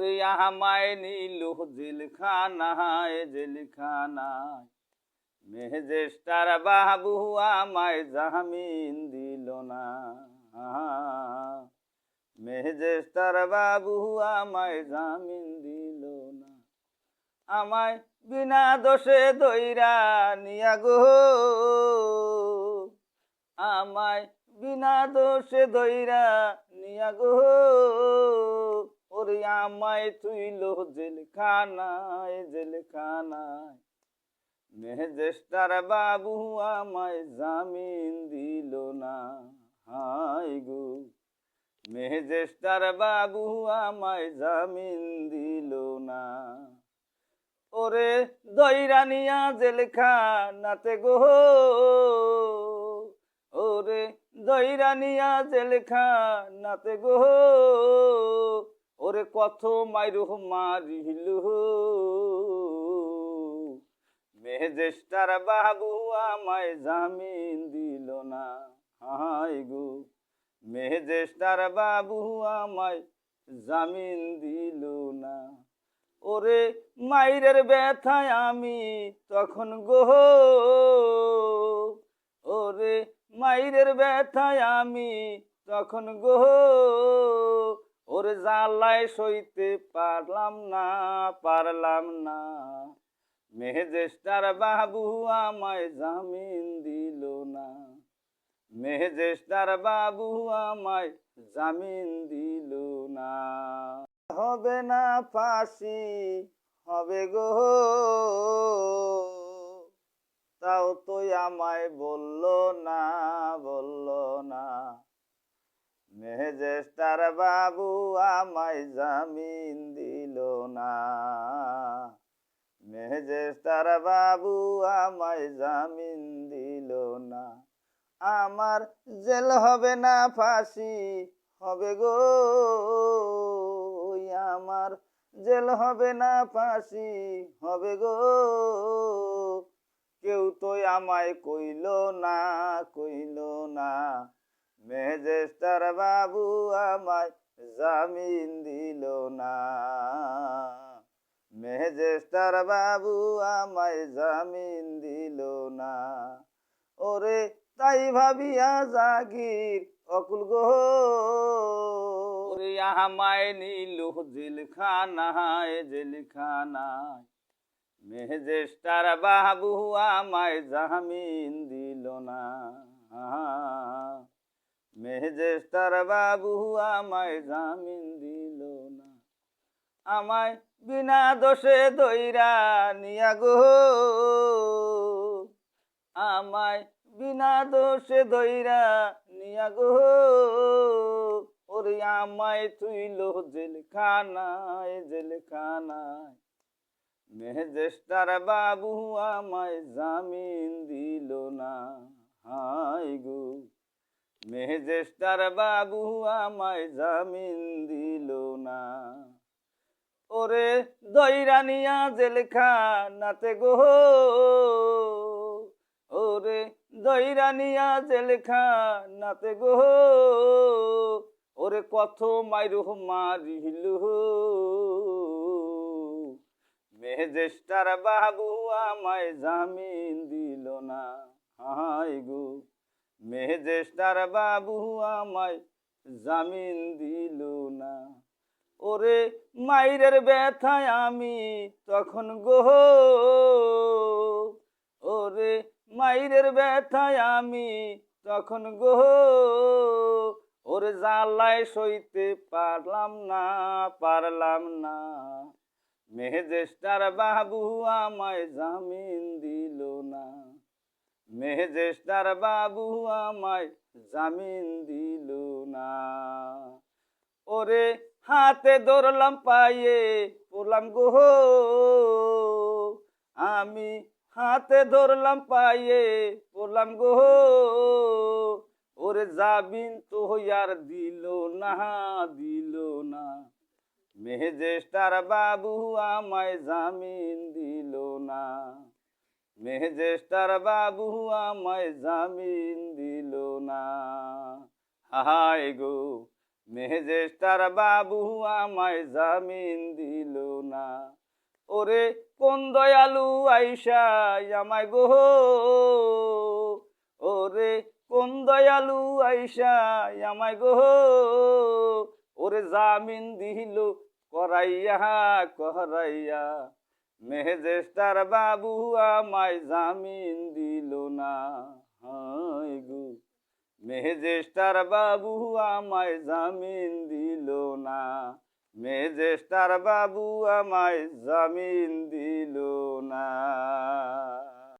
ওরে আমায় নিল জেলখানায় জেলখানায়, মেহেজেস্টার বাবু আমায় জামিন দিল না। মেহেজেস্টার বাবু আমায় জামিন দিল না। আমায় বিনা দোষে দইরা নিয়া গো, আমায় বিনা দোষে দইরা নিয়া গো, ওরে আমায় তুইল জেলখানায় জেলখানায়, মেহেজেস্টার বাবু আমায় জামিন দিল না। হাই গো, মেহেজেস্টার বাবু আমায় জামিন দিল না। ওরে দইরা নিয়া জেলখানাতে গো, ওরে দইরা নিয়া জেলখানাতে গো, ওরে কত মাইরু মারিল, মেহেজেস্টার বাবু আমায় জামিন দিল না। হাই গো, মেহেজেস্টার বাবু আমায় জামিন দিল না। ওরে মাইরের ব্যথায় আমি তখন গো, ওরে মাইরের ব্যথায় আমি তখন গো, ওরে জ্বালায় সইতে পারলাম না পারলাম না। মেহেজেস্টার বাবু আমায় জামিন দিল না। মেহেজেস্টার বাবু আমায় জামিন দিল না। হবে না ফাঁসি হবে গো, তাও তো আমায় বলল না বলল না। মেহেজেস্টার বাবু আমায় জামিন দিল না। মেহেজেস্টার বাবু আমায় জামিন দিল না। আমার জেল হবে না ফাঁসি হবে গো, আমার জেল হবে না ফাঁসি হবে গো, কেউ তো আমায় কইল না কইল না। মেহেজেস্টার বাবু আমায় জামিন দিল না। মেহেজেস্টার বাবু আমায় জামিন দিল না। ওরে তাই ভাবিয়া জাগির অকুল গো, ওরে আমায় নিল জেলখানায় জেলখানায়, মেহেজেস্টার বাবু আমায় জামিন দিল না। মেহেজেস্টার বাবু আমায় জামিন দিল না। আমায় বিনা দোষে দইরা নিয়া গো, আমায় বিনা দোষে দইরা নিয়া গো, ওরে আমায় তুইল জেলখানায় জেলখানায়, মেহেজেস্টার বাবু আমায় জামিন দিল না। হাই গো, মেহেজেস্টার বাবু আমায় জামিন দিল না। ওরে দইরা নিয়া জেলখানাতে গো, ওরে দইরা নিয়া জেলখানাতে গো, ওরে কত মাইরু মারিল, মেহেজেস্টার বাবু আমায় জামিন দিল না। হাই গো, মেহেজেস্টার বাবু আমায় জামিন দিল না। ওরে মাইরের ব্যথায় আমি তখন গো, ওরে মাইরের ব্যথায় আমি তখন গো, ওরে জ্বালায় সইতে পারলাম না পারলাম না। মেহেজেস্টার বাবু আমায় জামিন দিল না। মেহেজেস্টার বাবু আমায় জামিন দিল না। ওরে হাতে ধরলাম পায়ে পড়লাম গো, আমি হাতে ধরলাম পায়ে পড়লাম গো, ওরে জামিন তো আর দিল না দিল না। মেহেজেস্টার বাবু আমায় জামিন দিল না। মেহেজেস্টার বাবু আমায় জামিন দিল না। হায় গো, মেহেজেস্টার বাবু আমায় জামিন দিল না। ওরে কোন দয়ালু আইসা আমায় গো, ওরে কোন দয়ালু আইসা আমায় গো, ওরে জামিন দিল করাইয়া করাইয়া, মেহেজেস্টার বাবু আমায় জামিন দিল না। হায় গো, মেহেজেস্টার বাবু আমায় জামিন দিল না, মেহেজেস্টার বাবু আমায় জামিন দিল না।